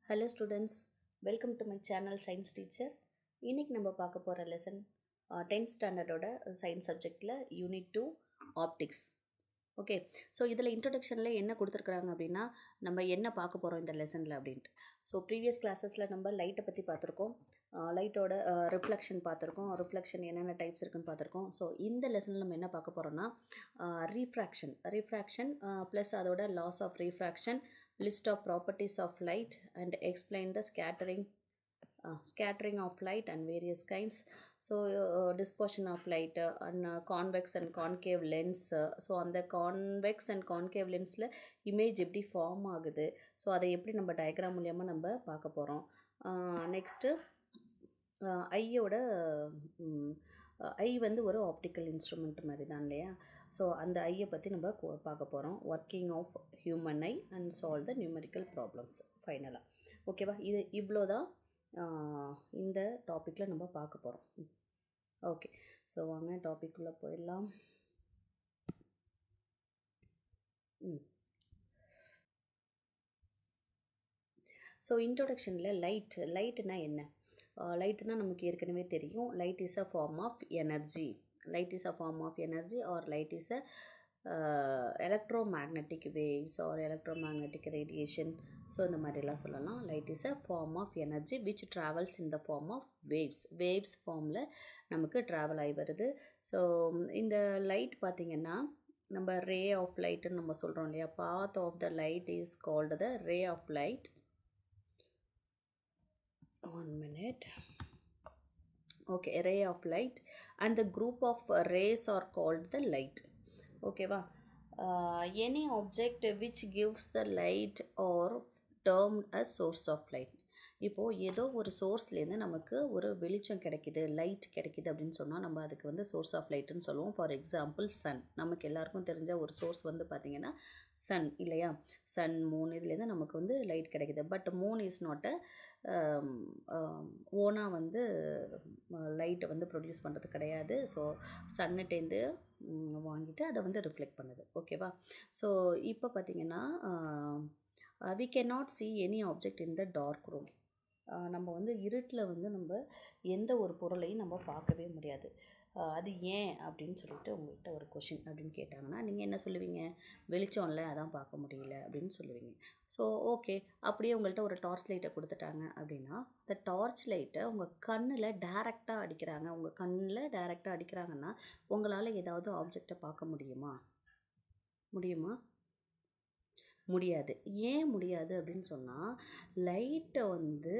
Hello students, welcome to my channel science teacher. இன்றைக்கி நம்ம பார்க்க போகிற லெசன் 10th ஸ்டாண்டர்டோட சயின்ஸ் சப்ஜெக்டில் யூனிட் 2 ஆப்டிக்ஸ். ஓகே, ஸோ இதில் இன்ட்ரொடக்ஷனில் என்ன கொடுத்துருக்குறாங்க அப்படின்னா, நம்ம என்ன பார்க்க போகிறோம் இந்த லெசனில் அப்படின்ட்டு. ஸோ ப்ரீவியஸ் கிளாஸஸில் நம்ம லைட்டை பற்றி பார்த்துருக்கோம், லைட்டோட ரிஃப்ளெக்ஷன் பார்த்துருக்கோம், ரிஃப்ளெக்ஷன் என்னென்ன டைப்ஸ் இருக்குன்னு பார்த்துருக்கோம். ஸோ இந்த லெசனில் நம்ம என்ன பார்க்க போகிறோம்னா, ரீஃப்ராக்ஷன் ப்ளஸ் அதோட laws of refraction, list of properties of light, and explain the scattering of light and various kinds. So dispersion of light and convex and concave lens. So அந்த convex and concave lensல image எப்படி form ஆகுது, so அதை எப்படி நம்ம diagram மூலியமாக நம்ம பார்க்க போகிறோம். நெக்ஸ்ட்டு ஐயோட ஐ வந்து ஒரு ஆப்டிக்கல் இன்ஸ்ட்ருமெண்ட் மாதிரி தான் இல்லையா. ஸோ அந்த ஐயை பற்றி நம்ம பார்க்க போகிறோம். Working of human eye and solve the numerical problems ஃபைனலாக. ஓகேவா, இது இவ்வளோ தான் இந்த டாப்பிக்கில் நம்ம பார்க்க போகிறோம். ஓகே, ஸோ வாங்க டாபிக்குள்ளே போயிடலாம். ஸோ இன்ட்ரொடக்ஷனில் லைட்னா என்ன? லைட்னா நமக்கு ஏற்கனவே தெரியும், light is a form of energy. Light is a form of energy, or light is a electromagnetic waves or electromagnetic radiation. So இந்த மாதிரிலாம் சொல்லலாம். Light is a form of energy which travels in the form of waves ஃபார்மில் நமக்கு travel ஆகி வருது. So இந்த light பார்த்திங்கன்னா, நம்ம ரே ஆஃப் லைட்டுன்னு நம்ம சொல்கிறோம் இல்லையா. Path of the light is called the ray of light. 1 minute. Okay, ray of light, and the group of rays are called the light. Okay va. Any object which gives the light or termed as source of light. இப்போது ஏதோ ஒரு சோர்ஸ்லேருந்து நமக்கு ஒரு வெளிச்சம் கிடைக்கிது, light கிடைக்கிது அப்படின்னு சொன்னால் நம்ம அதுக்கு வந்து சோர்ஸ் ஆஃப் லைட்டுன்னு சொல்லுவோம். For example sun. நமக்கு எல்லாருக்கும் தெரிஞ்ச ஒரு சோர்ஸ் வந்து பார்த்திங்கன்னா சன் இல்லையா. சன், மூன், இதுலேருந்து நமக்கு வந்து லைட் கிடைக்கிது. பட் மூன் இஸ் நாட் ஓனாக வந்து லைட்டை வந்து ப்ரொடியூஸ் பண்ணுறது கிடையாது. ஸோ சன்னிட்டேருந்து வாங்கிட்டு அதை வந்து ரிஃப்ளெக்ட் பண்ணுது. ஓகேவா. ஸோ இப்போ பார்த்திங்கன்னா we cannot see any object in the dark room. நம்ம வந்து இருட்டில் வந்து நம்ம எந்த ஒரு பொருளையும் நம்ம பார்க்கவே முடியாது. அது ஏன் அப்படின்னு சொல்லிட்டு உங்கள்கிட்ட ஒரு கொஷின் அப்படின்னு கேட்டாங்கன்னா நீங்கள் என்ன சொல்லுவீங்க? வெளிச்சம் இல்லை, அதான் பார்க்க முடியல அப்படின்னு சொல்லுவீங்க. ஸோ ஓகே, அப்படியே உங்கள்கிட்ட ஒரு டார்ச் லைட்டை கொடுத்துட்டாங்க அப்படின்னா, இந்த டார்ச் லைட்டை உங்கள் கண்ணில் டைரெக்டாக அடிக்கிறாங்கன்னா உங்களால் ஏதாவது ஆப்ஜெக்டை பார்க்க முடியுமா? முடியாது. ஏன் முடியாது அப்படின்னு சொன்னால், லைட்டை வந்து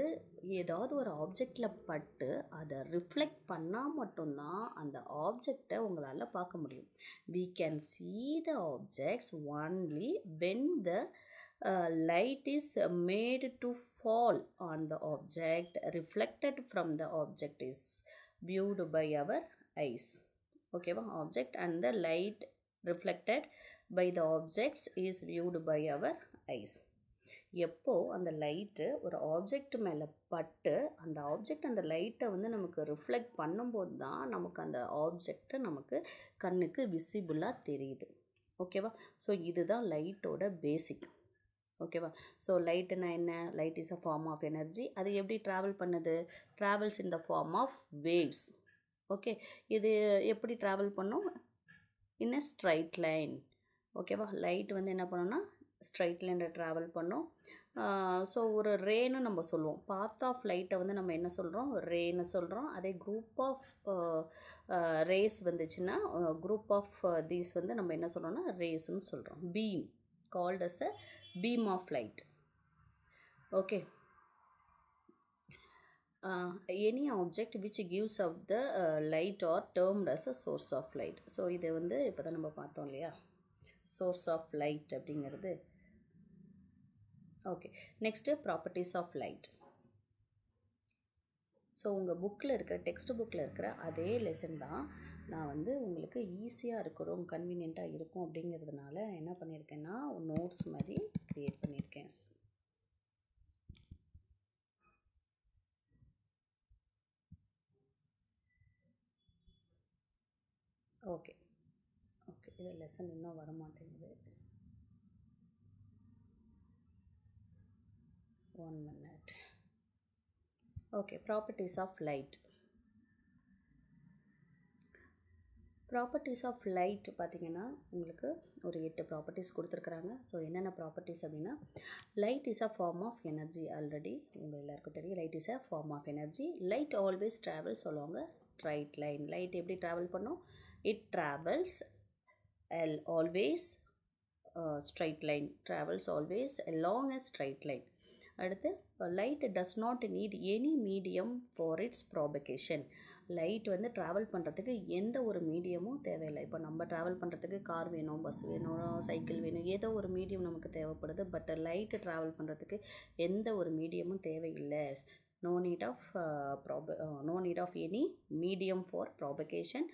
ஏதாவது ஒரு ஆப்ஜெக்டில் பட்டு அதை ரிஃப்ளெக்ட் பண்ணால் மட்டும்தான் அந்த ஆப்ஜெக்டை உங்களால் பார்க்க முடியும். we can see the objects only when the light is made to fall on the object, reflected from the object is viewed by our eyes. ஓகேவா. Object and the light reflected by the objects is viewed by our eyes. எப்போ அந்த light ஒரு object மேலே பட்டு அந்த object அந்த லைட்டை வந்து நமக்கு ரிஃப்ளெக்ட் பண்ணும்போது தான் நமக்கு அந்த ஆப்ஜெக்டை நமக்கு கண்ணுக்கு விசிபிளாக தெரியுது. ஓகேவா. ஸோ இதுதான் லைட்டோட பேசிக். ஓகேவா. ஸோ லைட்டுனா என்ன? Light is a form of energy. அது எப்படி ட்ராவல் பண்ணுது? Travels in the form of waves. Okay, இது எப்படி ட்ராவல் பண்ணும்? In a straight line. ஓகேவா. லைட் வந்து என்ன பண்ணோன்னா ஸ்ட்ரைட் லைனில் ட்ராவல் பண்ணோம். ஸோ ஒரு ரேன்னு நம்ம சொல்லுவோம். பாத் ஆஃப் லைட்டை வந்து நம்ம என்ன சொல்கிறோம்? ரேன்னு சொல்கிறோம். அதே குரூப் ஆஃப் ரேஸ் வந்துச்சுன்னா, குரூப் ஆஃப் தீஸ் வந்து நம்ம என்ன சொல்கிறோன்னா ரேஸ்ன்னு சொல்கிறோம். Beam called as a beam of light. Okay. any object which gives out the light or termed as a source of light. So இதை வந்து இப்போ தான் நம்ம பார்த்தோம் இல்லையா, source of light அப்படிங்கிறது. Okay, next properties of light. So உங்கள் புக்கில் இருக்கிற டெக்ஸ்ட் புக்கில் இருக்கிற அதே லெசன் தான் நான் வந்து உங்களுக்கு ஈஸியாக இருக்கிறோம், கன்வீனியண்ட்டாக இருக்கும் அப்படிங்கிறதுனால என்ன பண்ணியிருக்கேன்னா நோட்ஸ் மாதிரி க்ரியேட் பண்ணியிருக்கேன். ஓகே, இது லெசன் இன்னும் வரமாட்டேங்குது. 1 minute. Okay, properties of light. Properties of light பார்த்திங்கன்னா உங்களுக்கு ஒரு 8 ப்ராப்பர்ட்டிஸ் கொடுத்துருக்குறாங்க. ஸோ என்னென்ன ப்ராப்பர்ட்டிஸ் அப்படின்னா, light is a form of energy. Already உங்கள் எல்லாருக்கும் தெரியும், light is a form of energy. Light always travels சொல்லுவாங்க ஸ்ட்ரைட் லைன். லைட் எப்படி ட்ராவல் பண்ணும்? It travels always straight line, travels always along a straight line. அடுத்து light does not need any medium for its propagation. Light வந்து travel பண்ணுறதுக்கு எந்த ஒரு மீடியமும் தேவையில்லை. இப்போ நம்ம ட்ராவல் பண்ணுறதுக்கு கார் வேணும், பஸ் வேணும், சைக்கிள் வேணும், ஏதோ ஒரு மீடியம் நமக்கு தேவைப்படுது. பட் லைட்டு ட்ராவல் பண்ணுறதுக்கு எந்த ஒரு மீடியமும் தேவையில்லை. no need of any medium for propagation.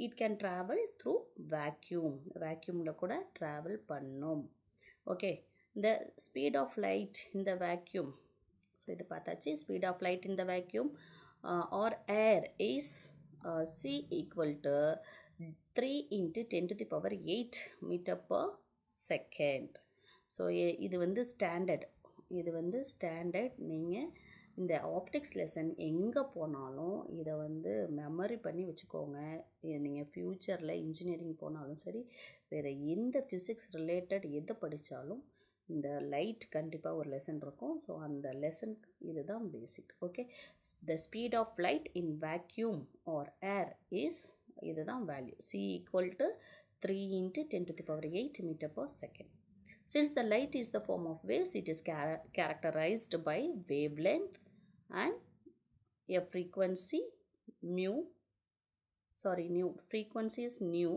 It can travel through vacuum. vacuumல கூட travel பண்ணும். okay, the speed of light in the vacuum. so இது பார்த்தாச்சு. speed of light in the vacuum or air is c equal to 3 into 10 to the power 8 meter per second. So இது வந்து standard. நீங்கள் இந்த optics lesson எங்கே போனாலும் இதை வந்து மெமரி பண்ணி வச்சுக்கோங்க. நீங்கள் ஃப்யூச்சரில் இன்ஜினியரிங் போனாலும் சரி, வேறு எந்த ஃபிசிக்ஸ் ரிலேட்டட் எதை படித்தாலும் இந்த லைட் கண்டிப்பாக ஒரு லெசன் இருக்கும். ஸோ அந்த லெசனுக்கு இதுதான் basic. Okay, the speed of light in vacuum or air is, இதுதான் value, c equal to 3 into 10 to the power 8 meter per second. Since the light is the form of waves, it is characterized by wavelength and a frequency frequency is nu,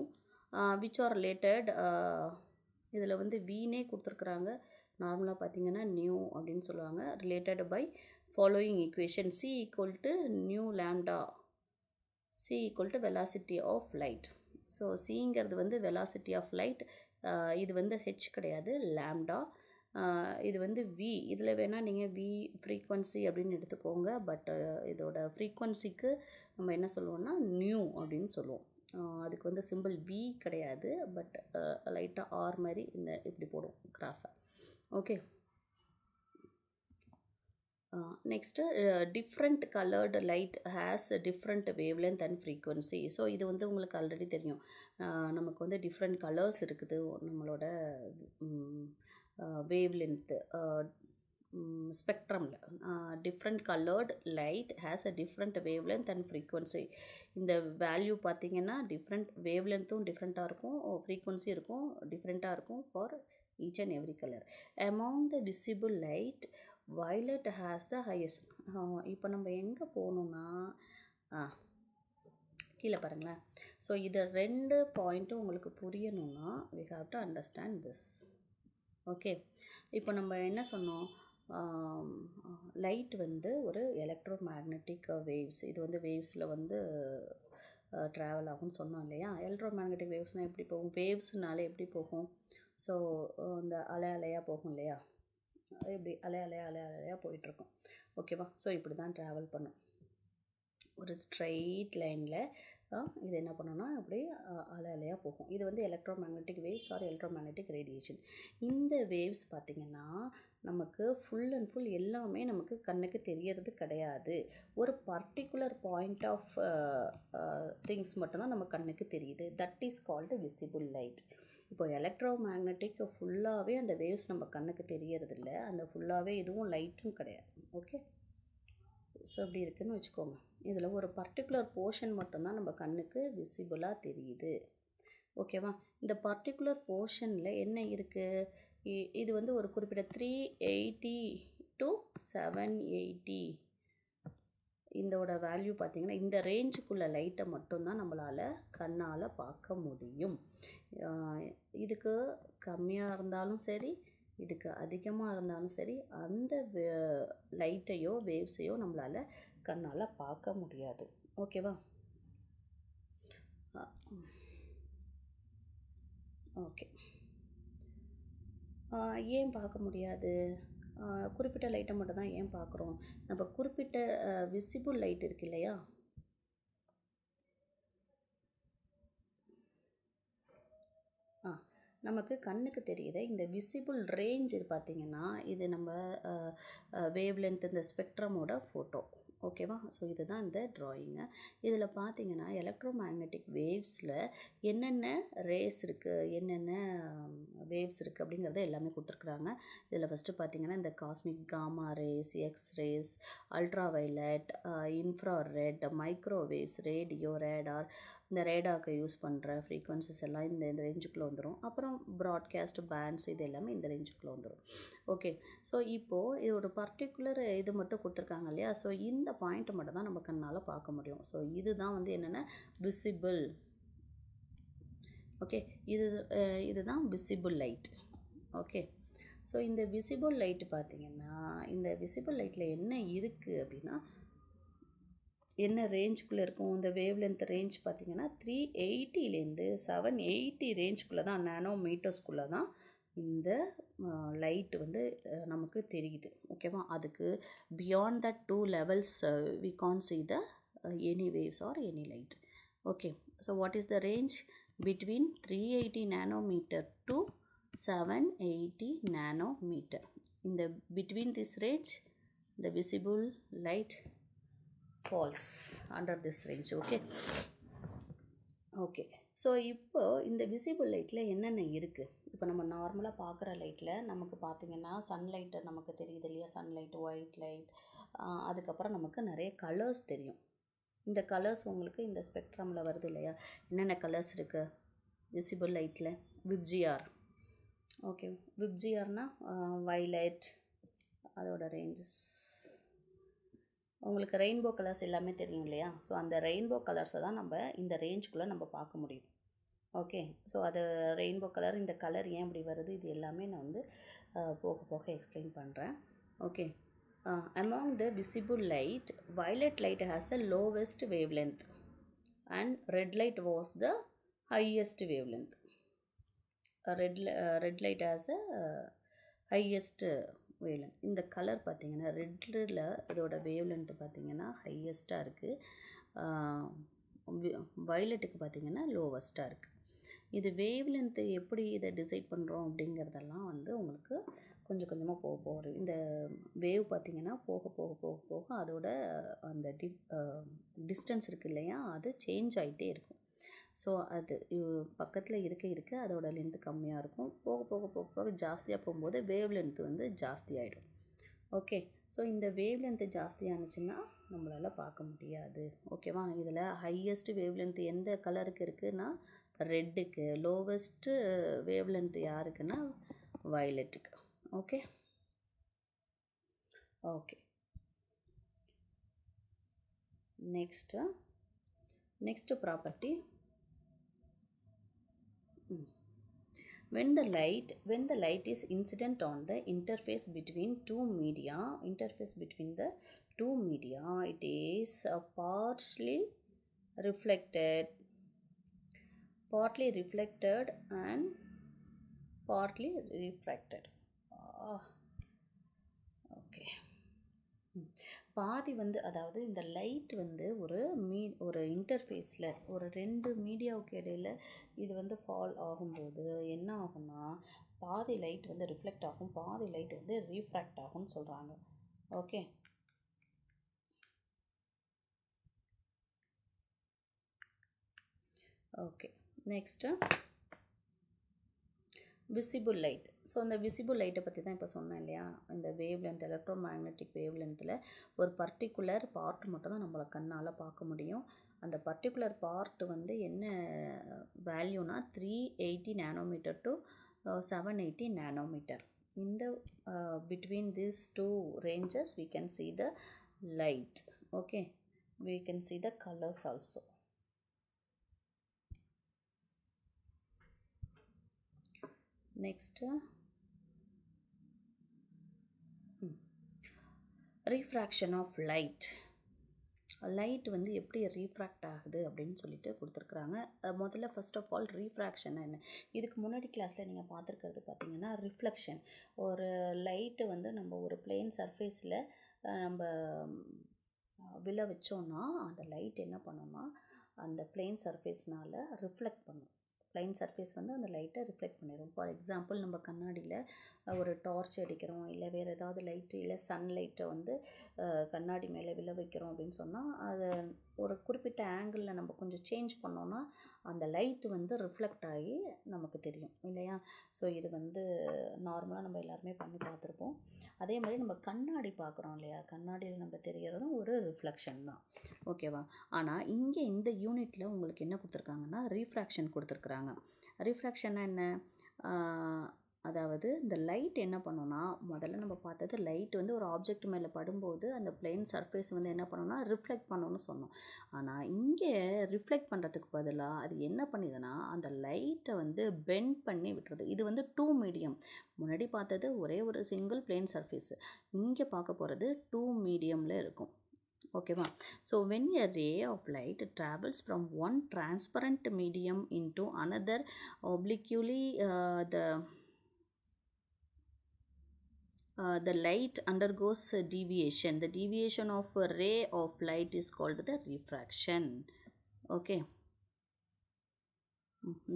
which are related. இதில் வந்து வீனே கொடுத்துருக்குறாங்க. நார்மலாக பார்த்தீங்கன்னா நியூ அப்படின்னு சொல்லுவாங்க. Related by following equation. c equal to nu lambda, c equal to velocity of light. So சிங்கிறது வந்து velocity of light. இது வந்து h கிடையாது, லாம்டா. இது வந்து v. இதில் வேணால் நீங்கள் v ஃப்ரீக்வன்சி அப்படின்னு எடுத்துக்கோங்க. பட் இதோட ஃப்ரீக்வன்சிக்கு நம்ம என்ன சொல்லுவோம்னா நியூ அப்படின்னு சொல்லுவோம். அதுக்கு வந்து சிம்பிள் v கிடையாது, பட் லைட்டாக ஆர் மாதிரி இந்த இப்படி போடும் கிராஸாக. Okay, next different coloured light has different wavelength and frequency. So இது வந்து உங்களுக்கு ஆல்ரெடி தெரியும். நமக்கு வந்து டிஃப்ரெண்ட் கலர்ஸ் இருக்குது நம்மளோட வேவ் லென்த்து ஸ்பெக்ட்ரமில். Different coloured light has a different wavelength and frequency. இந்த வேல்யூ பார்த்திங்கன்னா டிஃப்ரெண்ட் வேவ் லென்த்தும் டிஃப்ரெண்ட்டாக இருக்கும், ஃப்ரீக்வன்சி இருக்கும் டிஃப்ரெண்ட்டாக இருக்கும் for each and every colour. Among the visible light violet has the highest. இப்போ நம்ம எங்கே போகணுன்னா கீழே பாருங்களேன். ஸோ இது 2 பாயிண்ட்டும் உங்களுக்கு புரியணும்னா we have to understand this. Okay, இப்போ நம்ம என்ன சொன்னோம்? லைட் வந்து ஒரு எலக்ட்ரோ மேக்னெட்டிக் வேவ்ஸ். இது வந்து வேவ்ஸில் வந்து ட்ராவல் ஆகும்னு சொன்னோம் இல்லையா? எலக்ட்ரோ மேக்னெட்டிக் வேவ்ஸ்னால் எப்படி போகும்? வேவ்ஸ்னாலே எப்படி போகும்? ஸோ இந்த அலையாக போகும் இல்லையா? இப்படி அலையாக போயிட்டுருக்கும். ஓகேவா? ஸோ இப்படி தான் ட்ராவல் பண்ணும் ஒரு ஸ்ட்ரைட் லைனில். இது என்ன பண்ணோன்னா அப்படி அலையாக போகும். இது வந்து electromagnetic waves or electromagnetic radiation. இந்த வேவ்ஸ் பார்த்திங்கன்னா நமக்கு ஃபுல் அண்ட் ஃபுல் எல்லாமே நமக்கு கண்ணுக்கு தெரியறது கிடையாது. ஒரு பர்டிகுலர் பாயிண்ட் ஆஃப் திங்ஸ் மட்டும்தான் நம்ம கண்ணுக்கு தெரியுது. That is called visible light. இப்போ எலக்ட்ரோ மேக்னெட்டிக் ஃபுல்லாகவே அந்த வேவ்ஸ் நம்ம கண்ணுக்கு தெரியறதில்ல. அந்த ஃபுல்லாகவே எதுவும் லைட்டும் கிடையாது. ஓகே, ஸோ இப்படி இருக்குதுன்னு வச்சுக்கோங்க. இதில் ஒரு பர்டிகுலர் போர்ஷன் மட்டும்தான் நம்ம கண்ணுக்கு விசிபிளாக தெரியுது. ஓகேவா? இந்த பர்டிகுலர் போர்ஷனில் என்ன இருக்குது? இது வந்து ஒரு குறிப்பிட்ட 380 to 780 இதோட வேல்யூ பார்த்திங்கன்னா இந்த ரேஞ்சுக்குள்ளே லைட்டை மட்டும்தான் நம்மளால் கண்ணால் பார்க்க முடியும். இதுக்கு கம்மியாக இருந்தாலும் சரி, இதுக்கு அதிகமாக இருந்தாலும் சரி, அந்த லைட்டையோ வேவ்ஸையோ நம்மளால் கண்ணால் பார்க்க முடியாது. ஓகேவா? ஓகே, ஏன் பார்க்க முடியாது? குறிப்பிட்ட லைட்டை மட்டும் தான் ஏன் பார்க்குறோம்? நம்ம குறிப்பிட்ட விசிபிள் லைட் இருக்கு இல்லையா? நமக்கு கண்ணுக்கு தெரிகிற இந்த விசிபிள் ரேஞ்ச் பார்த்தீங்கன்னா இது நம்ம வேவ் லென்த் இந்த ஸ்பெக்ட்ரமோட ஃபோட்டோ. ஓகேவா? ஸோ இதுதான் இந்த ட்ராயிங்கு. இதில் பார்த்தீங்கன்னா எலக்ட்ரோ மேக்னெட்டிக் வேவ்ஸில் என்னென்ன ரேஸ் இருக்குது, என்னென்ன வேவ்ஸ் இருக்குது அப்படிங்கிறத எல்லாமே கொடுத்துருக்குறாங்க. இதில் ஃபஸ்ட்டு பார்த்தீங்கன்னா இந்த cosmic gamma rays, X rays, ultraviolet, infrared, microwaves, radio, radar, இந்த ரேடாருக்கு யூஸ் பண்ணுற ஃப்ரீக்வன்சிஸ் எல்லாம் இந்த ரேஞ்சுக்குள்ளே வந்துடும். அப்புறம் ப்ராட்காஸ்ட் பேண்ட்ஸ் இது எல்லாமே இந்த ரேஞ்சுக்குள்ளே வந்துடும். ஓகே, ஸோ இப்போது இது ஒரு பர்டிகுலர் இது மட்டும் கொடுத்துருக்காங்க இல்லையா? ஸோ இந்த பாயிண்ட்டை மட்டும் தான் நம்ம கண்ணால் பார்க்க முடியும். ஸோ இதுதான் வந்து என்னென்னா விசிபிள். ஓகே, இதுதான் விசிபிள் லைட். ஓகே, ஸோ இந்த விசிபிள் லைட்டு பார்த்திங்கன்னா இந்த விசிபிள் லைட்டில் என்ன இருக்குது அப்படின்னா என்ன ரேஞ்சுக்குள்ளே இருக்கும். இந்த வேவ் லென்த் ரேஞ்ச் பார்த்திங்கன்னா 380லேருந்து 780 ரேஞ்சுக்குள்ளே தான், நேனோ மீட்டர்ஸ்குள்ளே தான் இந்த லைட் வந்து நமக்கு தெரியுது. ஓகேவா? அதுக்கு beyond the 2 levels we can't see the any waves or any light. Okay, so what is the range? Between 380 nanometer to 780 nanometer. In the between this range the visible light falls under this range. Okay, okay. So இப்போ இந்த visible லைட்டில் என்னென்ன இருக்குது? இப்போ நம்ம நார்மலாக பார்க்குற லைட்டில் நமக்கு பார்த்திங்கன்னா சன்லைட்டு நமக்கு தெரியுது இல்லையா? சன்லைட், ஒயிட் லைட், அதுக்கப்புறம் நமக்கு நிறைய கலர்ஸ் தெரியும். இந்த கலர்ஸ் உங்களுக்கு இந்த ஸ்பெக்ட்ரமில் வருது இல்லையா? என்னென்ன கலர்ஸ் இருக்குது விசிபிள் லைட்டில்? விப்ஜிஆர். ஓகே, விப்ஜிஆர்னால் வைலட், அதோட ரேஞ்சஸ் உங்களுக்கு ரெயின்போ கலர்ஸ் எல்லாமே தெரியும் இல்லையா? ஸோ அந்த ரெயின்போ கலர்ஸை தான் நம்ம இந்த ரேஞ்சுக்குள்ளே நம்ம பார்க்க முடியும். ஓகே, ஸோ அது ரெயின்போ கலர், இந்த கலர் ஏன் இப்படி வருது, இது எல்லாமே நான் வந்து போக போக எக்ஸ்பிளைன் பண்ணுறேன். Okay, among the visible light, violet light has a lowest wavelength and red light was the highest wavelength. Red light has a highest wavelength. இந்த கலர் பார்த்திங்கன்னா ரெட்டில் இதோட வேவ்லென்த்து பார்த்திங்கன்னா ஹையஸ்ட்டாக இருக்குது, வயலட்டுக்கு பார்த்திங்கன்னா லோவஸ்ட்டாக இருக்குது. இது வேவ்லென்த்து எப்படி இதை டிசைட் பண்ணுறோம் அப்படிங்கிறதெல்லாம் வந்து உங்களுக்கு கொஞ்சம் கொஞ்சமாக போக போகுது. இந்த வேவ் பார்த்திங்கன்னா போக போக போக போக அதோட அந்த டிஸ்டன்ஸ் இருக்குது இல்லையா, அது சேஞ்ச் ஆகிட்டே இருக்கும். ஸோ அது பக்கத்தில் இருக்க அதோட லென்த்து கம்மியாக இருக்கும். போக போக போக போக ஜாஸ்தியாக போகும்போது வேவ் லென்த்து வந்து ஜாஸ்தி ஆகிடும். ஓகே, ஸோ இந்த வேவ் லென்த்து ஜாஸ்தியானுச்சுன்னா நம்மளால் பார்க்க முடியாது. ஓகேவா? இதில் ஹையஸ்ட்டு வேவ் லென்த்து எந்த கலருக்கு இருக்குதுன்னா ரெட்டுக்கு, லோவஸ்ட்டு வேவ் லென்த்து யாருக்குன்னா வயலட்டுக்கு. Okay, okay. Next property. When the light is incident on the interface between the two media, it is partly reflected and partly refracted. Okay, பாதி வந்து அதாவது இந்த லைட் வந்து ஒரு இன்டர்ஃபேஸில் ஒரு 2 மீடியாவுக்கு இடையில் இது வந்து ஃபால் ஆகும்போது என்ன ஆகும்னா பாதி லைட் வந்து ரிஃப்ளெக்ட் ஆகும், பாதி லைட் வந்து ரீஃப்ராக்ட் ஆகும்னு சொல்கிறாங்க. Okay, okay. Next visible light. So இந்த விசிபிள் லைட்டை பற்றி தான் இப்போ சொன்னேன் இல்லையா? இந்த வேவ் லென்த், எலக்ட்ரோ மேக்னெட்டிக் வேவ் லென்த்தில் ஒரு பர்டிகுலர் பார்ட் மட்டும் தான் நம்மளை கண்ணால் பார்க்க முடியும். அந்த பர்டிகுலர் பார்ட் வந்து என்ன வேல்யூனா 380 நானோமீட்டர் டு 780 நானோமீட்டர். இந்த between these two ranges we can see the light. Okay, we can see the colors also. Next, refraction of light. Light வந்து எப்படி ரீஃப்ராக்ட் ஆகுது அப்படின்னு சொல்லிட்டு கொடுத்துருக்குறாங்க. முதல்ல ஃபர்ஸ்ட் ஆஃப் ஆல் ரீஃப்ராக்ஷன் என்ன, இதுக்கு முன்னாடி கிளாஸில் நீங்கள் பார்த்துருக்கிறது பார்த்தீங்கன்னா ரிஃப்ளெக்ஷன். ஒரு லைட்டு வந்து நம்ம ஒரு பிளேன் சர்ஃபேஸில் நம்ம விழ வச்சோன்னா அந்த லைட் என்ன பண்ணோம்னா அந்த பிளேன் சர்ஃபேஸ்னால் ரிஃப்ளெக்ட் பண்ணும். ப்ளைன் சர்ஃபேஸ் வந்து அந்த லைட்டை ரிஃப்ளெக்ட் பண்ணிடும். ஃபார் எக்ஸாம்பிள் நம்ம கண்ணாடியில் ஒரு டார்ச் அடிக்கிறோம், இல்லை வேறு ஏதாவது லைட்டு, இல்லை சன்லைட்டை வந்து கண்ணாடி மேலே விழ வைக்கிறோம் அப்படின்னு சொன்னால், அதை ஒரு குறிப்பிட்ட ஆங்கிளில் நம்ம கொஞ்சம் சேஞ்ச் பண்ணோன்னா அந்த லைட் வந்து ரிஃப்ளெக்ட் ஆகி நமக்கு தெரியும் இல்லையா? ஸோ இது வந்து நார்மலாக நம்ம எல்லாருமே பண்ணி பார்த்துருப்போம். அதே மாதிரி நம்ம கண்ணாடி பார்க்குறோம் இல்லையா? கண்ணாடியில் நம்ம தெரிகிறதும் ஒரு ரிஃப்ளெக்ஷன் தான். ஓகேவா? ஆனால் இங்கே இந்த யூனிட்டில் உங்களுக்கு என்ன கொடுத்துருக்காங்கன்னா ரீஃப்ராக்ஷன் கொடுத்துருக்குறாங்க. ரீஃப்ராக்ஷன்னா என்ன? அதாவது இந்த லைட் என்ன பண்ணுன்னா, முதல்ல நம்ம பார்த்தது லைட் வந்து ஒரு ஆப்ஜெக்ட் மேலே படும்போது அந்த பிளெயின் சர்ஃபேஸ் வந்து என்ன பண்ணுன்னா ரிஃப்ளெக்ட் பண்ணணும்னு சொன்னோம். ஆனால் இங்கே ரிஃப்ளெக்ட் பண்ணுறதுக்கு பதிலாக அது என்ன பண்ணிதுன்னா அந்த லைட்டை வந்து பெண்ட் பண்ணி விட்டுறது. இது வந்து 2 மீடியம். முன்னாடி பார்த்தது ஒரே ஒரு சிங்கிள் பிளெயின் சர்ஃபேஸ். இங்கே பார்க்க போகிறது 2 மீடியமில் இருக்கும். ஓகேவா? So when a ray of light travels from one transparent medium into another obliquely, the light undergoes a deviation. The deviation of a ray of light is called the refraction. Okay.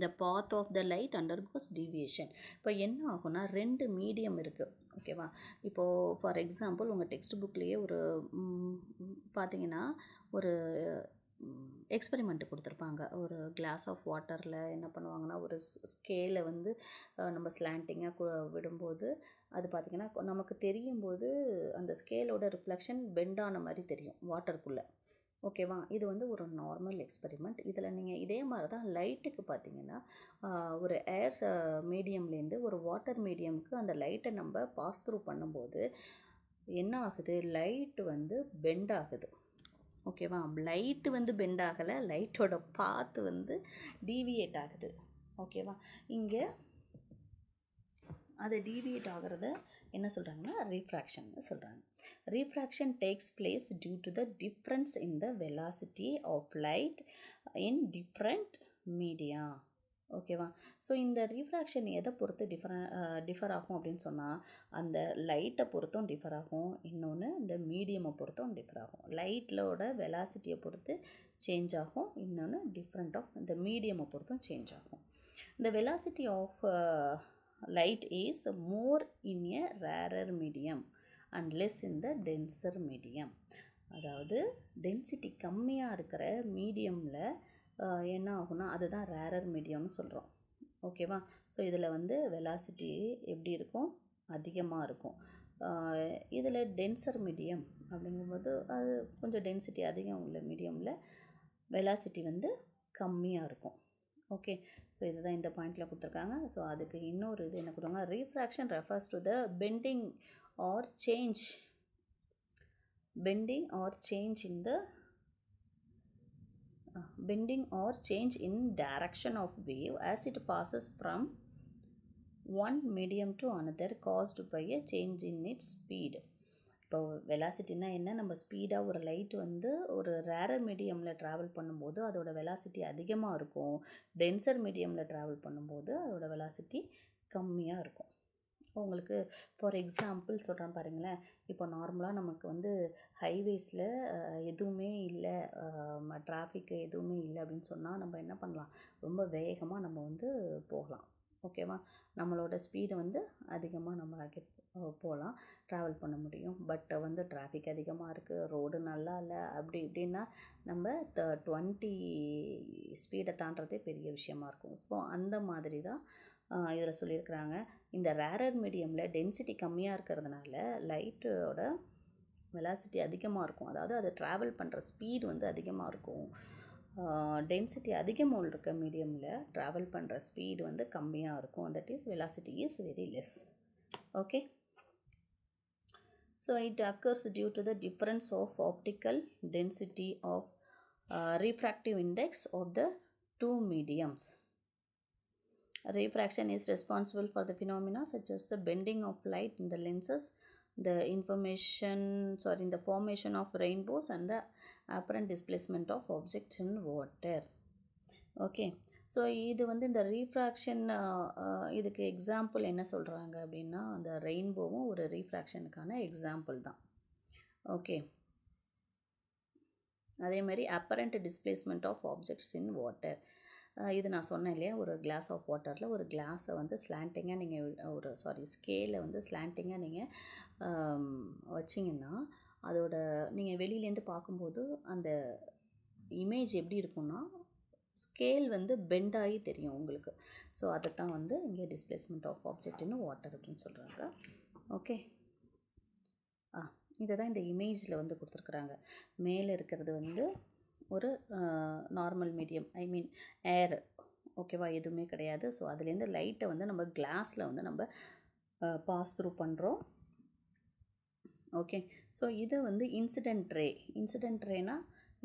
The path of the light undergoes deviation. இப்போ என்ன ஆகும்னா 2 medium இருக்குது. ஓகேவா? இப்போது for example உங்கள் text புக்லேயே ஒரு பார்த்தீங்கன்னா ஒரு எக்ஸ்பெரிமெண்ட் கொடுத்துருப்பாங்க. ஒரு கிளாஸ் ஆஃப் வாட்டரில் என்ன பண்ணுவாங்கன்னா ஒரு ஸ்கேலை வந்து நம்ம ஸ்லாண்டிங்காக விடும்போது அது பார்த்திங்கன்னா நமக்கு தெரியும் போது அந்த ஸ்கேலோட ரிஃப்ளெக்ஷன் பெண்டான மாதிரி தெரியும் வாட்டருக்குள்ளே. ஓகேவா? இது வந்து ஒரு நார்மல் எக்ஸ்பெரிமெண்ட். இதில் நீங்கள் இதே மாதிரி தான் லைட்டுக்கு பார்த்தீங்கன்னா ஒரு ஏர் மீடியம்லேருந்து ஒரு வாட்டர் மீடியமுக்கு அந்த லைட்டை நம்ம பாஸ் த்ரூ பண்ணும்போது என்ன ஆகுது? லைட்டு வந்து பெண்ட் ஆகுது. ஓகேவா? லைட்டு வந்து பெண்ட் ஆகலை, லைட்டோட பாத்து வந்து டீவியேட் ஆகுது. ஓகேவா? இங்கே அது டீவியேட் ஆகிறத என்ன சொல்கிறாங்கன்னா ரீஃப்ராக்ஷன்னு சொல்கிறாங்க. Refraction takes place due to the difference in the velocity of light in different media. ஓகேவா? ஸோ இந்த ரீஃப்ராக்ஷன் எதை பொறுத்து டிஃபர் ஆகும் அப்படின்னு சொன்னால் அந்த லைட்டை பொறுத்தும் டிஃபர் ஆகும், இன்னொன்று இந்த மீடியமை பொறுத்தும் டிஃபர் ஆகும். லைட்டோட வெலாசிட்டியை பொறுத்து சேஞ்ச் ஆகும், இன்னொன்று டிஃப்ரெண்ட் ஆஃப் இந்த மீடியமை பொறுத்தும் சேஞ்ச் ஆகும். இந்த velocity of light is more in a rarer medium and less in the denser medium. அதாவது டென்சிட்டி கம்மியாக இருக்கிற மீடியமில் என்ன ஆகும்னா அதுதான் ரேரர் மீடியம்னு சொல்கிறோம். ஓகேவா? ஸோ இதில் வந்து வெலாசிட்டி எப்படி இருக்கும்? அதிகமாக இருக்கும். இதில் டென்சர் மீடியம் அப்படிங்கும்போது அது கொஞ்சம் டென்சிட்டி அதிகம் உள்ள மீடியமில் வெலாசிட்டி வந்து கம்மியாக இருக்கும். ஓகே. ஸோ இதுதான் இந்த பாயிண்டில் கொடுத்துருக்காங்க. ஸோ அதுக்கு இன்னொரு இது என்ன கொடுத்தாங்க? Refraction refers to the bending or change in direction of wave as it passes from one medium to another caused by a change in its speed. இப்போ வெலாசிட்டினா என்ன? நம்ம ஸ்பீடாக ஒரு லைட் வந்து ஒரு ரேரர் மீடியமில் ட்ராவல் பண்ணும்போது அதோட வெலாசிட்டி அதிகமாக இருக்கும், டென்சர் மீடியமில் ட்ராவல் பண்ணும்போது அதோட வெலாசிட்டி கம்மியாக இருக்கும். உங்களுக்கு ஃபார் எக்ஸாம்பிள் சொல்கிறேன் பாருங்களேன். இப்போ நார்மலாக நமக்கு வந்து ஹைவேஸில் எதுவுமே இல்லை, டிராஃபிக்கு எதுவுமே இல்லை அப்படின்னு சொன்னால் நம்ம என்ன பண்ணலாம்? ரொம்ப வேகமாக நம்ம வந்து போகலாம். ஓகேவா? நம்மளோட ஸ்பீடு வந்து அதிகமாக நம்ம போகலாம், ட்ராவல் பண்ண முடியும். பட் வந்து டிராஃபிக் அதிகமாக இருக்குது, ரோடு நல்லா இல்லை, அப்படி இப்படின்னா நம்ம 20 ஸ்பீடை தாண்டதே பெரிய விஷயமா இருக்கும். ஸோ அந்த மாதிரி தான் இதில் சொல்லியிருக்கிறாங்க. இந்த ரேரர் மீடியமில் டென்சிட்டி கம்மியாக இருக்கிறதுனால லைட்டோட வெலாசிட்டி அதிகமாக இருக்கும். அதாவது அது ட்ராவல் பண்ணுற ஸ்பீடு வந்து அதிகமாக இருக்கும். டென்சிட்டி அதிகமாக இருக்க மீடியமில் ட்ராவல் பண்ணுற ஸ்பீடு வந்து கம்மியாக இருக்கும். That is velocity is very less. Okay. So it occurs due to the difference of optical density of refractive index of the two mediums. Refraction is responsible for the phenomena such as the bending of light in the lenses, the formation of rainbows and the apparent displacement of objects in water. Okay. So இது வந்து இந்த refraction இதுக்கு example என்ன சொல்கிறாங்க அப்படின்னா அந்த ரெயின்போவும் ஒரு ரீஃப்ராக்ஷனுக்கான example தான். ஓகே. அதே மாதிரி apparent displacement of objects in water. இது நான் சொன்னேன் இல்லையா, ஒரு கிளாஸ் ஆஃப் வாட்டரில் ஒரு கிளாஸை வந்து ஸ்லாண்டிங்காக நீங்கள் ஸ்கேலை வந்து ஸ்லாண்டிங்காக நீங்கள் வச்சிங்கன்னா அதோட நீங்கள் வெளியிலேருந்து பார்க்கும்போது அந்த இமேஜ் எப்படி இருக்கும்னா ஸ்கேல் வந்து பெண்ட் ஆகி தெரியும் உங்களுக்கு. ஸோ அதைத்தான் வந்து இங்கே displacement of object in water அப்படின்னு சொல்கிறாங்க. ஓகே, இதை தான் இந்த இமேஜில் வந்து கொடுத்துருக்குறாங்க. மேலே இருக்கிறது வந்து ஒரு நார்மல் மீடியம், ஐ மீன் ஏர், ஓகேவா, எதுவுமே கிடையாது. ஸோ அதுலேருந்து லைட்டை வந்து நம்ம கிளாஸில் வந்து நம்ம பாஸ் த்ரூ பண்ணுறோம். ஓகே, ஸோ இதை வந்து இன்சிடென்ட் ரேனா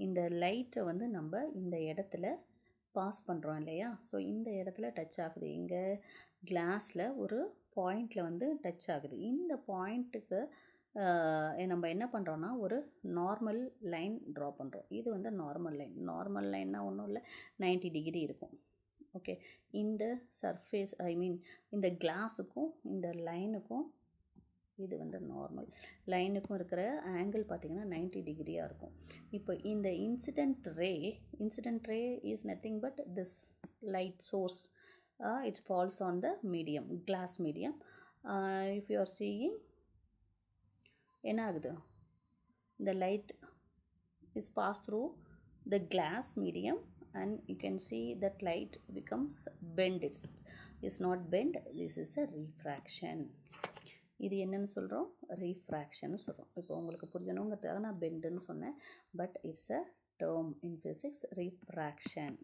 இந்த லைட்டை வந்து நம்ம இந்த இடத்துல பாஸ் பண்ணுறோம் இல்லையா. ஸோ இந்த இடத்துல டச் ஆகுது, இங்கே கிளாஸில் ஒரு பாயிண்டில் வந்து டச் ஆகுது. இந்த பாயிண்ட்டுக்கு நம்ம என்ன பண்ணுறோன்னா ஒரு நார்மல் லைன் ட்ரா பண்ணுறோம். இது வந்து நார்மல் லைன்னா ஒன்றும் இல்லை, 90 டிகிரி இருக்கும். ஓகே, இந்த சர்ஃபேஸ், ஐ மீன் இந்த கிளாஸுக்கும் இந்த லைனுக்கும், இது வந்து நார்மல் லைனுக்கும் இருக்கிற ஆங்கிள் பார்த்திங்கன்னா 90 டிகிரியாக இருக்கும். இப்போ இந்த incident ray is nothing but this light source. It's falls on the medium, glass medium. If you are seeing என்ன ஆகுது, the light is passed through the glass medium and you can see that light becomes bent. It's not bent, this is a refraction. இது என்னன்னு சொல்கிறோம், refraction சொல்கிறோம். இப்போ உங்களுக்கு புரியணுங்கிறதுக்காக நான் பெண்டுன்னு சொன்னேன், but it's a term in physics, refraction.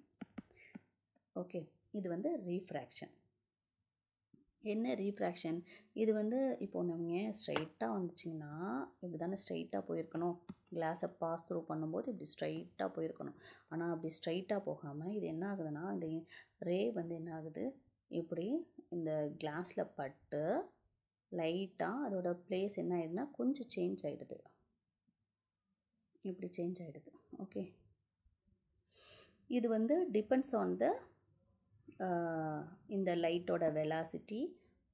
Okay, இது வந்து ரீஃப்ராக்ஷன். என்ன ரீஃப்ராக்ஷன், இது வந்து இப்போது நீங்கள் ஸ்ட்ரைட்டாக வந்துச்சிங்கன்னா இப்படி தானே ஸ்ட்ரைட்டாக போயிருக்கணும், கிளாஸை பாஸ் த்ரூ பண்ணும்போது இப்படி ஸ்ட்ரைட்டாக போயிருக்கணும். ஆனால் அப்படி ஸ்ட்ரைட்டாக போகாமல் இது என்ன ஆகுதுன்னா, இந்த ரே வந்து என்ன ஆகுது, இப்படி இந்த கிளாஸில் பட்டு லைட்டாக அதோட பிளேஸ் என்ன ஆகிடுதுன்னா கொஞ்சம் சேஞ்ச் ஆகிடுது, இப்படி சேஞ்ச் ஆகிடுது. ஓகே, இது வந்து டிபெண்ட்ஸ் ஆன் த இந்த லைட்டோட வெலாசிட்டி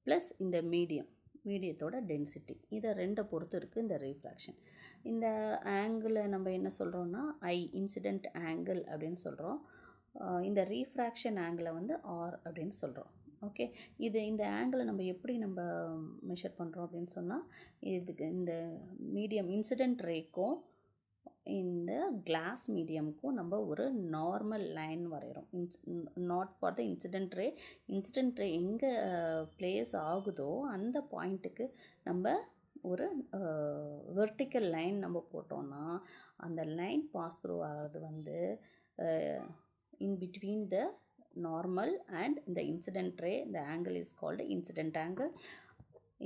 ப்ளஸ் இந்த மீடியத்தோட டென்சிட்டி, இதை ரெண்டை பொறுத்து இருக்குது இந்த ரீஃப்ராக்ஷன். இந்த ஆங்கிளை நம்ம என்ன சொல்கிறோன்னா இன்சிடெண்ட் ஆங்கிள் அப்படின்னு சொல்கிறோம். இந்த ரீஃப்ராக்ஷன் ஆங்கிளை வந்து ஆர் அப்படின்னு சொல்கிறோம். ஓகே, இந்த ஆங்கிளை நம்ம எப்படி மெஷர் பண்ணுறோம் அப்படின்னு சொன்னால், இதுக்கு இந்த மீடியம் இன்சிடெண்ட் ரேக்கும் இந்த கிளாஸ் மீடியமுக்கும் நம்ம ஒரு நார்மல் லைன் வரைகிறோம். நாட் ஃபார் த இன்சிடெண்ட் ரே எங்கே பிளேஸ் ஆகுதோ அந்த பாயிண்ட்டுக்கு நம்ம ஒரு வெர்டிக்கல் லைன் நம்ம போட்டோம்னா அந்த லைன் பாஸ் த்ரூ ஆகிறது வந்து in between the normal and இந்த incident ray, the angle is called incident angle.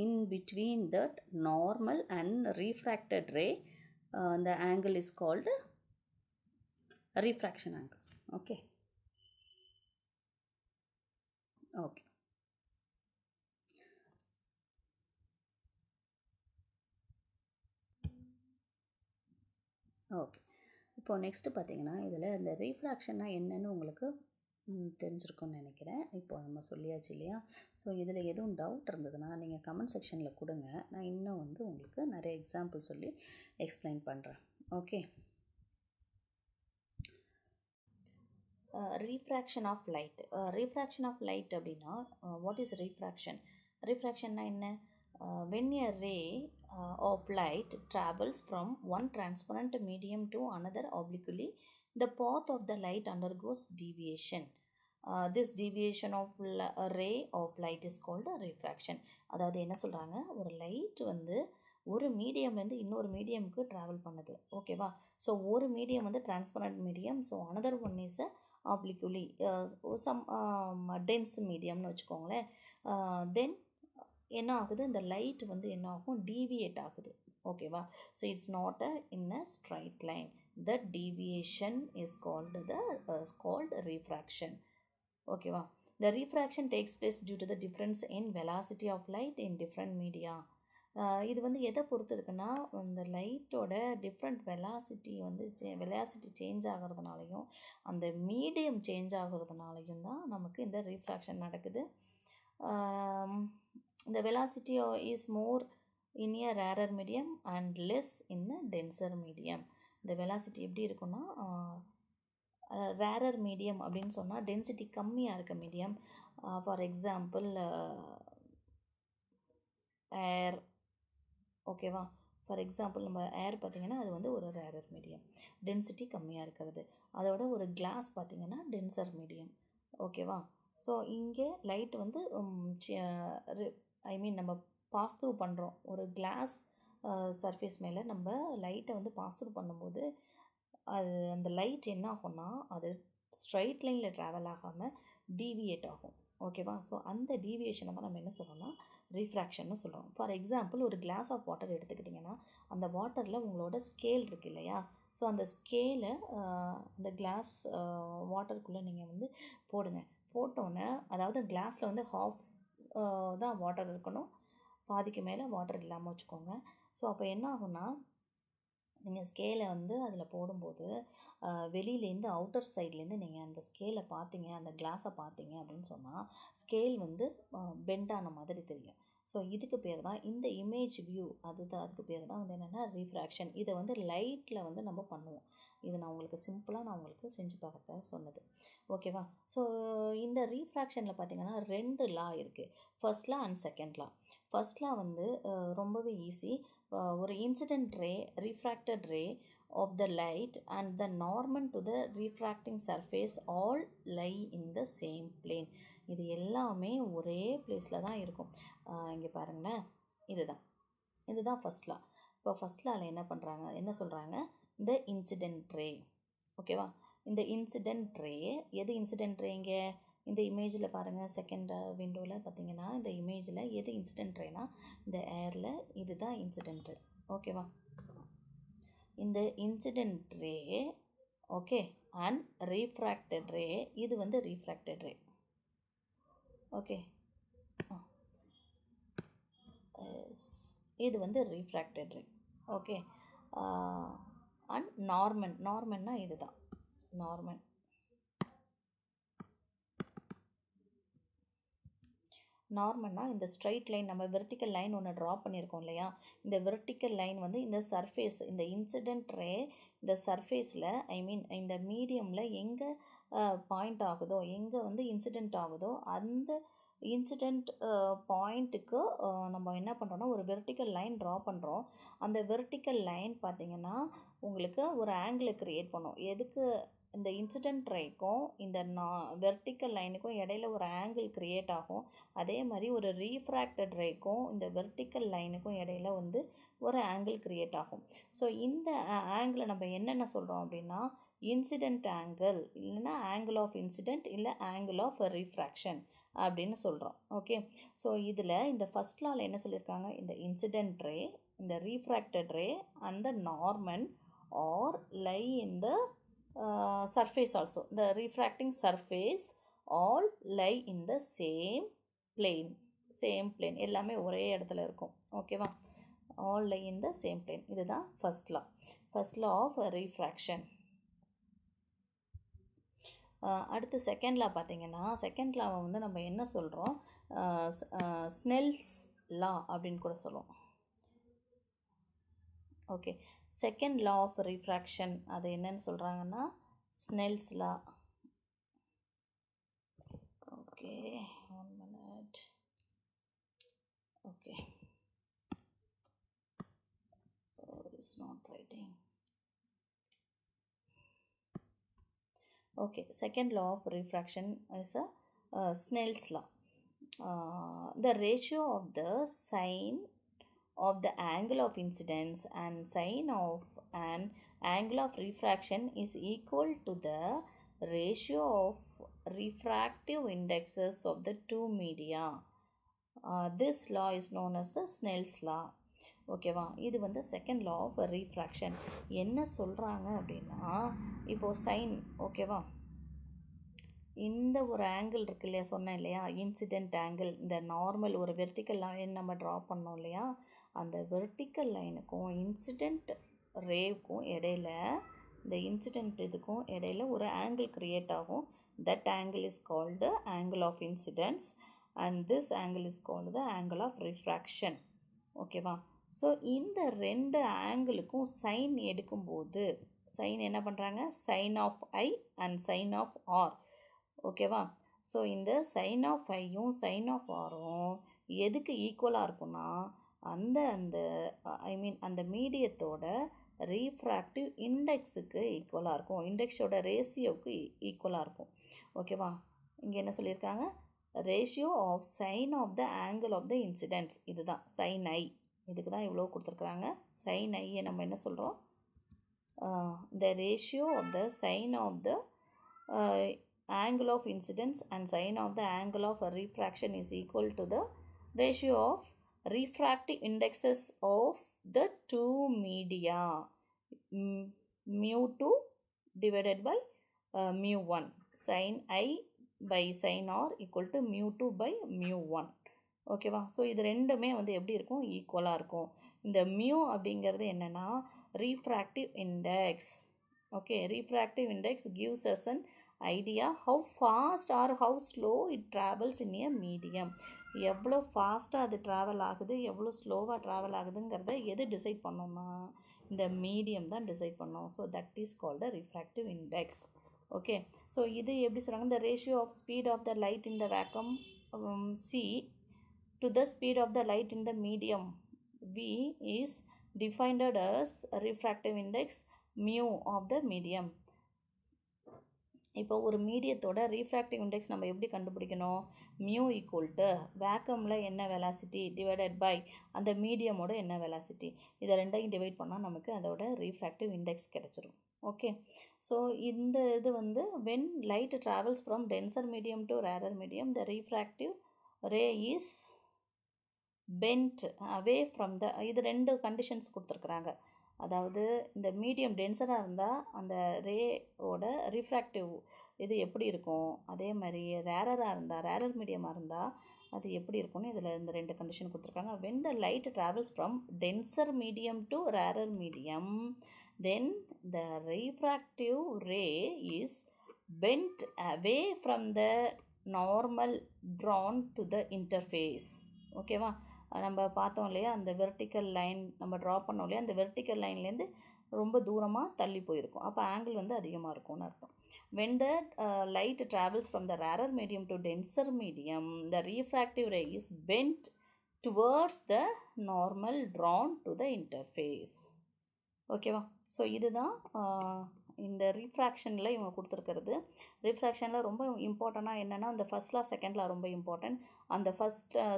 In between that normal and refracted ray, the angle is called refraction angle. Okay, okay. Okay, இப்போது next பார்த்தீங்கன்னா இதில் இந்த ரீஃப்ராக்ஷன்னா என்னன்னு உங்களுக்கு தெரிஞ்சிருக்கும்னு நினைக்கிறேன். இப்போ நம்ம சொல்லியாச்சு இல்லையா. ஸோ இதில் எதுவும் டவுட் இருந்ததுன்னா நீங்கள் கமெண்ட் செக்ஷனில் கொடுங்க, நான் இன்னும் வந்து உங்களுக்கு நிறைய எக்ஸாம்பிள் சொல்லி எக்ஸ்பிளைன் பண்ணுறேன். ஓகே, ரீஃப்ராக்ஷன் ஆஃப் லைட் அப்படின்னா வாட் இஸ் ரீஃப்ராக்ஷன்னா என்ன, when a ray of light travels from one transparent medium to another obliquely, the path of the light undergoes deviation. This deviation of ray of light is called refraction. அதாவது என்ன சொல்கிறாங்க, ஒரு light வந்து ஒரு மீடியம்லேருந்து இன்னொரு மீடியமுக்கு travel பண்ணுது. ஓகேவா, so ஒரு மீடியம் வந்து transparent medium, so another one is obliquely some dense மீடியம்னு வச்சுக்கோங்களேன். தென் என்ன ஆகுது, இந்த லைட் வந்து என்ன ஆகும், டீவியேட் ஆகுது. ஓகேவா, so it's not in a straight line, that deviation is called refraction. ஓகேவா, the refraction takes place due to the difference in velocity of light in different media. இது வந்து எதை பொறுத்து இருக்குன்னா, அந்த லைட்டோட டிஃப்ரெண்ட் வெலாசிட்டி சேஞ்ச் ஆகிறதுனாலையும் அந்த மீடியம் சேஞ்ச் ஆகிறதுனாலையும் தான் நமக்கு இந்த ரீஃப்ராக்ஷன் நடக்குது. The velocity is more in a rarer medium and less in a denser medium. இந்த velocity எப்படி இருக்குன்னா ரேரர் மீடியம் அப்படின்னு சொன்னால் டென்சிட்டி கம்மியாக இருக்க மீடியம். ஃபார் எக்ஸாம்பிள் ஏர். ஓகேவா? ஃபார் எக்ஸாம்பிள் நம்ம ஏர் பார்த்திங்கன்னா அது வந்து ஒரு ரேரர் மீடியம், டென்சிட்டி கம்மியாக இருக்கிறது. அதோட ஒரு கிளாஸ் பார்த்திங்கன்னா டென்சர் மீடியம். ஓகேவா? ஸோ இங்கே லைட் வந்து நம்ம பாஸ் த்ரூ பண்ணுறோம். ஒரு கிளாஸ் சர்ஃபேஸ் மேலே நம்ம லைட்டை வந்து பாஸ் த்ரூ பண்ணும்போது அந்த லைட் என்ன ஆகும்னா அது ஸ்ட்ரைட் லைனில் ட்ராவல் ஆகாமல் டீவியேட் ஆகும். ஓகேவா? ஸோ அந்த டீவியேஷனை தான் நம்ம என்ன சொல்கிறோம்னா ரீஃப்ராக்ஷன்னு சொல்கிறோம். ஃபார் எக்ஸாம்பிள் ஒரு கிளாஸ் ஆஃப் வாட்டர் எடுத்துக்கிட்டிங்கன்னா அந்த வாட்டரில் உங்களோட ஸ்கேல் இருக்குது இல்லையா? ஸோ அந்த ஸ்கேலை அந்த கிளாஸ் வாட்டருக்குள்ளே நீங்கள் வந்து போடுங்க. போட்டோன்னே அதாவது கிளாஸில் வந்து ஹாஃப் தான் வாட்டர் இருக்கணும், பாதிக்கு மேலே வாட்டர் இல்லாமல் வச்சுக்கோங்க. ஸோ அப்போ என்ன ஆகும்னா நீங்கள் ஸ்கேலை வந்து அதில் போடும்போது வெளியிலேருந்து அவுட்டர் சைட்லேருந்து நீங்கள் அந்த ஸ்கேலை பார்த்தீங்க, அந்த கிளாஸை பார்த்தீங்க அப்படின்னு சொன்னால் ஸ்கேல் வந்து பெண்டான மாதிரி தெரியும். ஸோ இதுக்கு பேர் தான் இந்த இமேஜ் வியூ, அதுக்கு பேர் தான் வந்து என்னென்னா ரீஃப்ராக்ஷன். இதை வந்து லைட்டில் வந்து நம்ம பண்ணுவோம். இது நான் உங்களுக்கு செஞ்சு பார்க்க சொன்னது. ஓகேவா? ஸோ இந்த ரீஃப்ராக்ஷனில் பார்த்திங்கன்னா 2 லா இருக்குது, first law and second law. First law வந்து ரொம்பவே ஈஸி. ஒரு incident ray, refracted ray of the light and the Norman to the refracting surface all lie in the same plane. இது எல்லாமே ஒரே பிளேஸில் தான் இருக்கும். இங்கே பாருங்களேன், இதுதான் ஃபர்ஸ்ட் லா. இப்போ ஃபர்ஸ்ட் லாவில் என்ன சொல்கிறாங்க, இந்த இன்சிடென்ட் ரே. ஓகேவா? இந்த இன்சிடென்ட் ரே, எது இன்சிடென்ட் ரே? இங்கே இந்த இமேஜில் பாருங்கள், செகண்ட் விண்டோவில் பார்த்தீங்கன்னா இந்த இமேஜில் எது இன்சிடென்ட் ரேனா இந்த ஏரில் இதுதான் இன்சிடென்ட் ரே. ஓகேவா? இந்த incident ray okay and refracted ray, இது வந்து ரீஃப்ராக்டட் ரே. ஓகே, இது வந்து ரீஃப்ராக்டட் ரே. ஓகே, அண்ட் நார்மன்னா இதுதான் நார்மல்னா இந்த ஸ்ட்ரைட் லைன், நம்ம வெர்டிக்கல் லைன் ஒன்று ட்ரா பண்ணியிருக்கோம் இல்லையா? இந்த வெர்டிக்கல் லைன் வந்து இந்த சர்ஃபேஸ், இந்த இன்சிடென்ட் ரே இந்த சர்ஃபேஸில் இந்த மீடியமில் எங்கே பாயிண்ட் ஆகுதோ, எங்கே வந்து இன்சிடென்ட் ஆகுதோ அந்த இன்சிடென்ட் பாயிண்ட்டுக்கு நம்ம என்ன பண்ணுறோன்னா ஒரு வெர்டிக்கல் லைன் ட்ரா பண்ணுறோம். அந்த வெர்டிக்கல் லைன் பார்த்திங்கன்னா உங்களுக்கு ஒரு ஆங்கிளை க்ரியேட் பண்ணும். எதுக்கு? இந்த இன்சிடென்ட் ரேக்கும் இந்த வெர்டிக்கல் லைனுக்கும் இடையில ஒரு ஆங்கிள் க்ரியேட் ஆகும். அதே மாதிரி ஒரு ரீஃப்ராக்டட் ரேக்கும் இந்த வெர்டிக்கல் லைனுக்கும் இடையில வந்து ஒரு ஆங்கிள் க்ரியேட் ஆகும். ஸோ இந்த ஆங்கிளை நம்ம என்னென்ன சொல்கிறோம் அப்படின்னா இன்சிடென்ட் ஆங்கிள், இல்லைன்னா ஆங்கிள் ஆஃப் இன்சிடென்ட், இல்லை ஆங்கிள் ஆஃப் ரீஃப்ராக்ஷன் அப்படின்னு சொல்கிறோம். ஓகே, ஸோ இதில் இந்த ஃபர்ஸ்ட் லாவில் என்ன சொல்லியிருக்காங்க, இந்த இன்சிடென்ட் ரே, இந்த refracted ray and the normal are lie in the surface also. The refracting surface all lie in the same plane. எல்லாமே ஒரே இடத்துல இருக்கும். ஓகேவா? all lie in the same plane. இதுதான் first law of refraction. அடுத்து second law பார்த்தீங்கன்னா, second லாவை வந்து நம்ம என்ன சொல்கிறோம், ஸ்னெல்ஸ் லா அப்படின்னு கூட சொல்லுவோம். Okay, second law of refraction அது என்னன்னு சொல்கிறாங்கன்னா Snell's law. Okay, 1 minute. Okay, it's not writing. Okay, second law of refraction is a Snell's law. The ratio of the sine of the angle of incidence and sine of an angle of refraction is equal to the ratio of refractive indexes of the two media. This law is known as the Snell's law. ஓகேவா? இது வந்து second law of refraction. என்ன சொல்கிறாங்க அப்படின்னா, இப்போது sign, ஓகேவா, இந்த ஒரு ஆங்கிள் இருக்கு இல்லையா, சொன்னேன் இல்லையா, இன்சிடென்ட் ஆங்கிள். இந்த நார்மல் ஒரு வெர்டிக்கல் லைன் நம்ம ட்ரா பண்ணோம் இல்லையா, அந்த வெர்டிக்கல் லைனுக்கும் இன்சிடென்ட் ரேவுக்கும் இடையில, இந்த இன்சிடென்ட் இதுக்கும் இடையில ஒரு ஆங்கிள் க்ரியேட் ஆகும். That angle is called angle of incidence and this angle is called the angle of refraction. ஓகேவா? ஸோ இந்த ரெண்டு ஆங்கிளுக்கும் சைன் எடுக்கும்போது சைன் என்ன பண்ணுறாங்க, sine of I and sine of R. ஓகேவா? ஸோ இந்த சைன் ஆஃப் ஐயும் சைன் ஆஃப் ஆரும் எதுக்கு ஈக்குவலாக இருக்கும்னா, அந்த அந்த அந்த மீடியத்தோட ரீஃப்ராக்டிவ் இண்டெக்ஸுக்கு ஈக்குவலாக இருக்கும். இண்டெக்ஸோட ரேஷியோவுக்கு ஈக்குவலாக இருக்கும். ஓகேவா? இங்கே என்ன சொல்லியிருக்காங்க, ratio of sine of the angle of the incidents. இதுதான் சைன் ஐ. இதுக்கு தான் இவ்வளோ கொடுத்துருக்குறாங்க. சைன் ஐயை நம்ம என்ன சொல்கிறோம், the ratio of the sine of the angle of incidence and sine of the angle of refraction is equal to the ratio of refractive indexes of the two media, mu2 divided by mu1. Sin I by sin R equal to mu2 by mu1. ஓகேவா? So இது ரெண்டுமே வந்து எப்படி இருக்கும், ஈக்குவலாக இருக்கும். இந்த mu அப்படிங்கிறது என்னென்னா refractive index. Okay, refractive index gives us an idea how fast or how slow it travels in a medium. எவ்வளோ ஃபாஸ்ட்டாக அது ட்ராவல் ஆகுது, எவ்வளோ ஸ்லோவாக ட்ராவல் ஆகுதுங்கிறத எது டிசைட் பண்ணோம்னா இந்த மீடியம் தான் டிசைட் பண்ணோம். So that is called a refractive index. Okay, so இது எப்படி சொல்கிறாங்க, the ratio of speed of the light in the vacuum C to the speed of the light in the medium V is defined as refractive index mu of the medium. இப்போ ஒரு மீடியத்தோட refractive index நம்ம எப்படி கண்டுபிடிக்கணும், mu equal to வேக்கமில் என்ன velocity divided by அந்த மீடியமோட என்ன velocity, இதை ரெண்டையும் டிவைட் பண்ணால் நமக்கு அதோட ரீஃப்ராக்டிவ் இண்டெக்ஸ் கிடச்சிரும். ஓகே, ஸோ இந்த இது வந்து when light travels from denser medium to rarer medium the refractive ray is bent away from the, இது ரெண்டு கண்டிஷன்ஸ் கொடுத்துருக்குறாங்க. அதாவது இந்த மீடியம் டென்சராக இருந்தால் அந்த ரேவோட ரிஃப்ராக்டிவ் இது எப்படி இருக்கும், அதே மாதிரி ரேரராக இருந்தால், ரேரர் மீடியமாக இருந்தால் அது எப்படி இருக்கும்னு இதில் இந்த ரெண்டு கண்டிஷன் கொடுத்துருக்காங்க. when the light travels from denser medium to rarer medium then the refractive ray is bent away from the normal drawn to the interface. ஓகேவா? நம்ம பார்த்தோம் இல்லையா, அந்த வெர்டிக்கல் லைன் நம்ம ட்ரா பண்ணோம் இல்லையா, அந்த வெர்டிக்கல் லைன்லேருந்து ரொம்ப தூரமாக தள்ளி போயிருக்கும். அப்போ ஆங்கிள் வந்து அதிகமாக இருக்கும்னு அர்த்தம். when the light travels from the rarer medium to denser medium the refractive ray is bent towards the normal drawn to the interface. ஓகேவா? ஸோ இதுதான் இந்த ரீஃப்ராக்ஷனில் இவங்க கொடுத்துருக்கிறது. ரீஃப்ராக்ஷனில் ரொம்ப இம்பார்ட்டண்ட்டாக என்னென்னா அந்த ஃபஸ்ட் லா செகண்ட் லா ரொம்ப இம்பார்ட்டன்ட். அந்த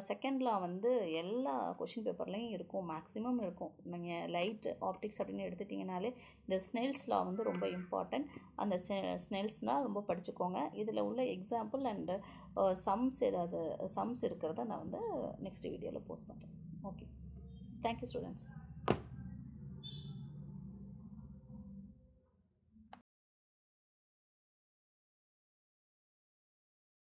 செகண்ட் லா வந்து எல்லா கொஷின் பேப்பர்லேயும் இருக்கும், மேக்ஸிமம் இருக்கும். நீங்கள் லைட் ஆப்டிக்ஸ் அப்படின்னு எடுத்துட்டிங்கனாலே இந்த ஸ்னெல்ஸ் லா வந்து ரொம்ப இம்பார்ட்டன்ட். அந்த ஸ்னெல்ஸ் லா ரொம்ப படிச்சுக்கோங்க. இதில் உள்ள எக்ஸாம்பிள் அண்டு சம்ஸ் ஏதாவது சம்ஸ் இருக்கிறத நான் வந்து நெக்ஸ்ட் வீடியோவில் போஸ்ட் பண்ணுறேன். Okay, thank you students.